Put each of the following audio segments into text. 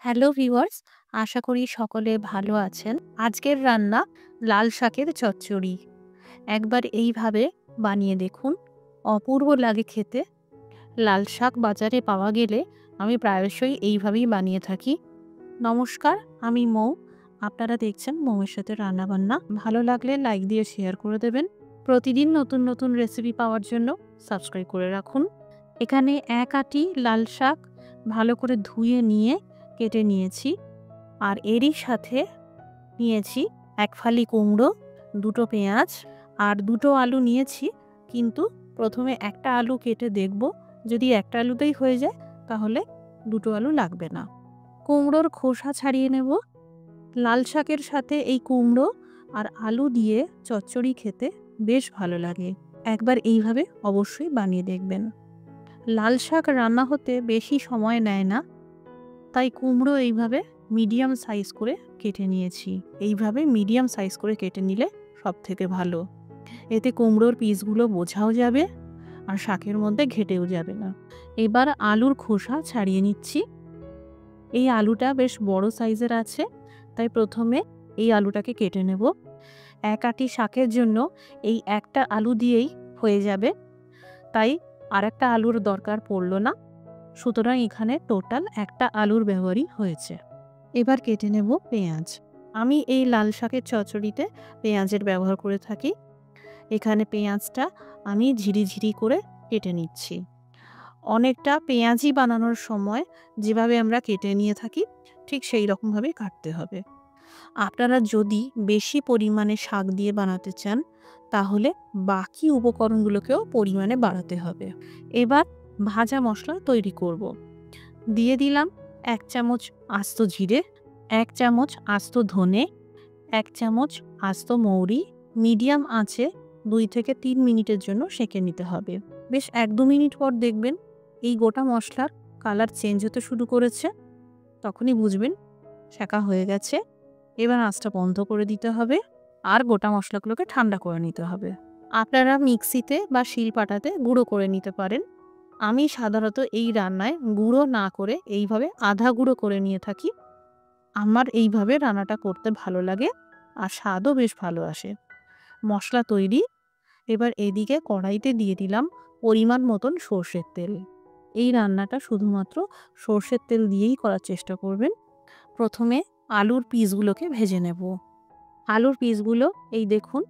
Hello viewers, আশা করি সকলে ভালো আছেন। আজকের রান্না লাল শাকের চচ্চড়ি। একবার এইভাবে বানিয়ে দেখুন, অপূর্ব লাগে খেতে। লাল শাক বাজারে পাওয়া গেলে আমি প্রায়শই এইভাবেই বানিয়ে থাকি। নমস্কার, আমি মৌ। আপনারা দেখছেন মৌয়ের সাথে রান্নাবান্না। ভালো লাগলে লাইক দিয়ে শেয়ার করে দেবেন। প্রতিদিন নতুন নতুন রেসিপি পাওয়ার জন্য সাবস্ক্রাইব করে রাখুন। এখানে এক আঁটি লাল শাক ভালো করে ধুয়ে নিয়ে কেটে নিয়েছি। আর এরই সাথে নিয়েছি এক ফালি কুমড়ো, দুটো পেঁয়াজ আর দুটো আলু নিয়েছি। কিন্তু প্রথমে একটা আলু কেটে দেখব, যদি একটা আলুতেই হয়ে যায় তাহলে দুটো আলু লাগবে না। কুমড়োর খোসা ছাড়িয়ে নেব। লাল শাকের সাথে এই কুমড়ো আর আলু দিয়ে চচ্চড়ি খেতে বেশ ভালো লাগে। একবার এইভাবে অবশ্যই বানিয়ে দেখবেন। লাল শাক রান্না হতে বেশি সময় নেয় না, তাই কুমড়ো এইভাবে মিডিয়াম সাইজ করে কেটে নিয়েছি। এইভাবে মিডিয়াম সাইজ করে কেটে নিলে সব থেকে ভালো। এতে কুমড়োর পিসগুলো বোঝাও যাবে আর শাকের মধ্যে ঘেটেও যাবে না। এবার আলুর খোসা ছাড়িয়ে নিচ্ছি। এই আলুটা বেশ বড় সাইজের আছে, তাই প্রথমে এই আলুটাকে কেটে নেব। এক আঁটি শাকের জন্য এই একটা আলু দিয়েই হয়ে যাবে, তাই আর একটা আলুর দরকার পড়ল না। সুতরাং এখানে টোটাল একটা আলুর ব্যবহারই হয়েছে। এবার কেটে নেব পেঁয়াজ। আমি এই লাল শাকের চচ্চড়িতে পেঁয়াজের ব্যবহার করে থাকি। এখানে পেঁয়াজটা আমি ঝিরিঝিরি করে কেটে নিচ্ছি। অনেকটা পেঁয়াজি বানানোর সময় যেভাবে আমরা কেটে নিয়ে থাকি ঠিক সেই রকমভাবেই কাটতে হবে। আপনারা যদি বেশি পরিমাণে শাক দিয়ে বানাতে চান তাহলে বাকি উপকরণগুলোকেও পরিমাণে বাড়াতে হবে। এবার ভাজা মশলা তৈরি করব। দিয়ে দিলাম 1 চামচ আস্ত জিরে, 1 চামচ আস্ত ধনে, 1 চামচ আস্ত মৌরি। মিডিয়াম আঁচে 2 থেকে 3 মিনিটের জন্য সেঁকে নিতে হবে। বেশ 1-2 মিনিট পর দেখবেন এই গোটা মশলার কালার চেঞ্জ হতে শুরু করেছে। তখনই বুঝবেন সেঁকা হয়ে গেছে। এবার আঁচটা বন্ধ করে দিতে হবে আর গোটা মশলাগুলোকে ঠান্ডা করে নিতে হবে। আপনারা মিক্সিতে বা শিলপাটাতে গুঁড়ো করে নিতে পারেন। আমি সাধারণত এই রান্নায় গুঁড়ো না করে এইভাবে আধা গুঁড়ো করে নিয়ে থাকি। আমার এইভাবে রান্নাটা করতে ভালো লাগে আর স্বাদও বেশ ভালো আসে। মশলা তৈরি। এবার এদিকে কড়াইতে দিয়ে দিলাম পরিমাণ মতন সর্ষের তেল। এই রান্নাটা শুধুমাত্র সর্ষের তেল দিয়েই করার চেষ্টা করবেন। প্রথমে আলুর পিসগুলোকে ভেজে নেব। আলুর পিসগুলো এই দেখুন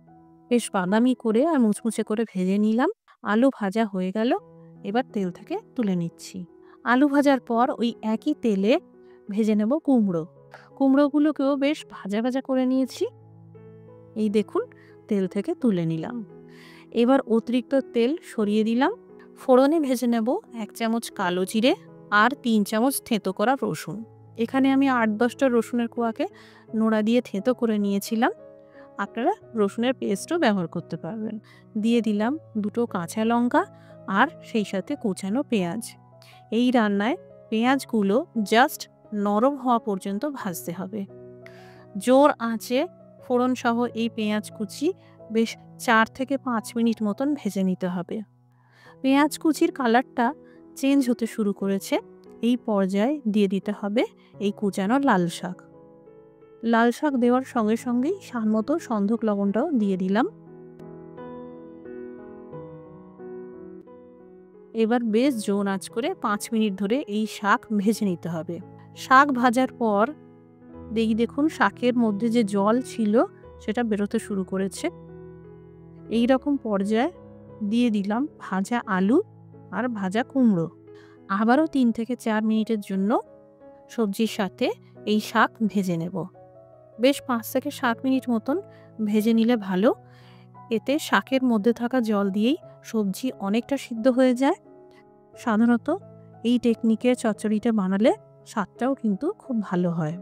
বেশ বাদামি করে আর মুচমুচে করে ভেজে নিলাম। আলু ভাজা হয়ে গেল। এবার তেল থেকে তুলে নিচ্ছি। আলু ভাজার পর ওই একই তেলে ভেজে নেব কুমড়ো। কুমড়োগুলোকেও বেশ ভাজা ভাজা করে নিয়েছি। এই দেখুন তেল থেকে তুলে নিলাম। এবার অতিরিক্ত তেল সরিয়ে দিলাম। ফোড়নে ভেজে নেব 1 চামচ কালো জিরে আর 3 চামচ থেঁতো করা রসুন। এখানে আমি 8-10টা রসুনের কোয়াকে নোড়া দিয়ে থেঁতো করে নিয়েছিলাম। আপনারা রসুনের পেস্টও ব্যবহার করতে পারবেন। দিয়ে দিলাম 2টো কাঁচা লঙ্কা আর সেই সাথে কুচানো পেঁয়াজ। এই রান্নায় পেঁয়াজগুলো জাস্ট নরম হওয়া পর্যন্ত ভাজতে হবে। জোর আঁচে ফোড়ন সহ এই পেঁয়াজ কুচি বেশ 4 থেকে 5 মিনিট মতন ভেজে নিতে হবে। পেঁয়াজ কুচির কালারটা চেঞ্জ হতে শুরু করেছে। এই পর্যায়ে দিয়ে দিতে হবে এই কুচানো লাল শাক। লাল শাক দেওয়ার সঙ্গে সঙ্গেই স্বাদমতো সন্ধক লবণটাও দিয়ে দিলাম। এবার বেশ জোর আঁচ করে 5 মিনিট ধরে এই শাক ভেজে নিতে হবে। শাক ভাজার পর দেখুন শাকের মধ্যে যে জল ছিল সেটা বেরোতে শুরু করেছে। এই রকম পর্যায়ে দিয়ে দিলাম ভাজা আলু আর ভাজা কুমড়ো। আবারও 3 থেকে 4 মিনিটের জন্য সবজির সাথে এই শাক ভেজে নেব। বেশ 5 থেকে 7 মিনিট মতন ভেজে নিলে ভালো। এতে শাকের মধ্যে থাকা জল দিয়েই সবজি অনেকটা সিদ্ধ হয়ে যায়। সাধারণত এই টেকনিকে চচ্চড়িটা বানালে স্বাদটাও কিন্তু খুব ভালো হয়।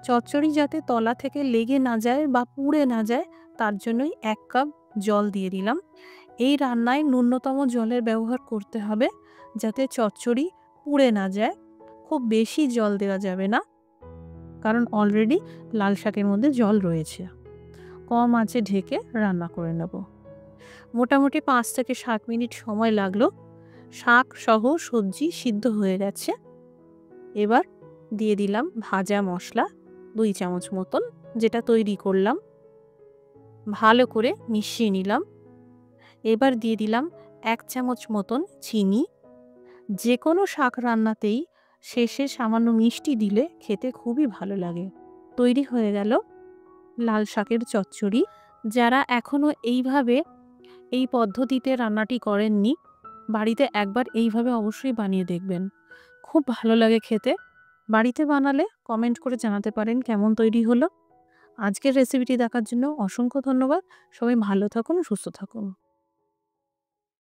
চচ্চড়ি যাতে তলা থেকে লেগে না যায় বা পুড়ে না যায় তার জন্যই 1 কাপ জল দিয়ে দিলাম। এই রান্নায় ন্যূনতম জলের ব্যবহার করতে হবে যাতে চচ্চড়ি পুড়ে না যায়। খুব বেশি জল দেওয়া যাবে না, কারণ অলরেডি লাল শাকের মধ্যে জল রয়েছে। কম আঁচে ঢেকে রান্না করে নেব। মোটামুটি 5 থেকে 7 মিনিট সময় লাগলো। শাক সহ সবজি সিদ্ধ হয়ে গেছে। এবার দিয়ে দিলাম ভাজা মশলা 2 চামচ মতন, যেটা তৈরি করলাম। ভালো করে মিশিয়ে নিলাম। এবার দিয়ে দিলাম 1 চামচ মতন চিনি। যে কোনো শাক রান্নাতেই শেষে সামান্য মিষ্টি দিলে খেতে খুবই ভালো লাগে। তৈরি হয়ে গেল লাল শাকের চচ্চড়ি। যারা এখনো এইভাবে এই পদ্ধতিতে রান্নাটি করেননি, বাড়িতে একবার এইভাবে অবশ্যই বানিয়ে দেখবেন। খুব ভালো লাগে খেতে। বাড়িতে বানালে কমেন্ট করে জানাতে পারেন কেমন তৈরি হলো। আজকের রেসিপিটি দেখার জন্য অসংখ্য ধন্যবাদ। সবাই ভালো থাকুন, সুস্থ থাকুন।